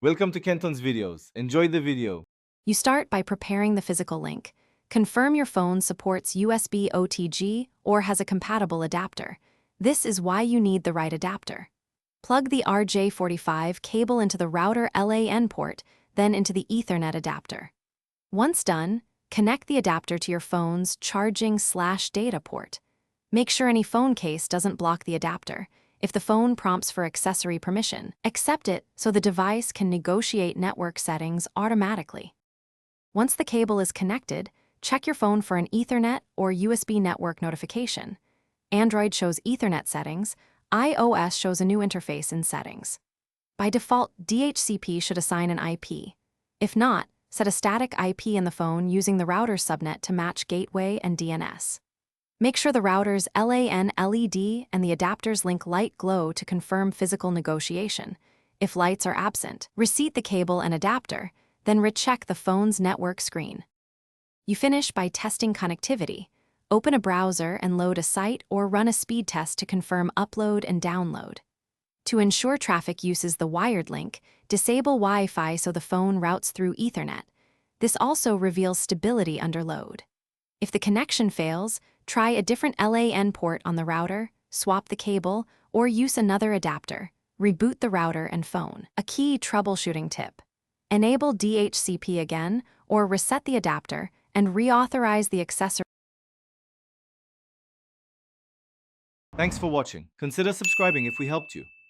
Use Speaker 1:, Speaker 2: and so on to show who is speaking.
Speaker 1: Welcome to Kenton's videos. Enjoy the video.
Speaker 2: You start by preparing the physical link. Confirm your phone supports USB OTG or has a compatible adapter. This is why you need the right adapter. Plug the RJ45 cable into the router LAN port, then into the Ethernet adapter. Once done, connect the adapter to your phone's charging/data port. Make sure any phone case doesn't block the adapter. If the phone prompts for accessory permission, accept it so the device can negotiate network settings automatically. Once the cable is connected, check your phone for an Ethernet or USB network notification. Android shows Ethernet settings, iOS shows a new interface in settings. By default, DHCP should assign an IP. If not, set a static IP in the phone using the router's subnet to match gateway and DNS. Make sure the router's LAN LED and the adapter's link light glow to confirm physical negotiation. If lights are absent, reseat the cable and adapter, then recheck the phone's network screen. You finish by testing connectivity. Open a browser and load a site or run a speed test to confirm upload and download. To ensure traffic uses the wired link, disable Wi-Fi so the phone routes through Ethernet. This also reveals stability under load. If the connection fails, try a different LAN port on the router, swap the cable, or use another adapter. Reboot the router and phone. A key troubleshooting tip: enable DHCP again or reset the adapter and reauthorize the accessory.
Speaker 1: Thanks for watching. Consider subscribing if we helped you.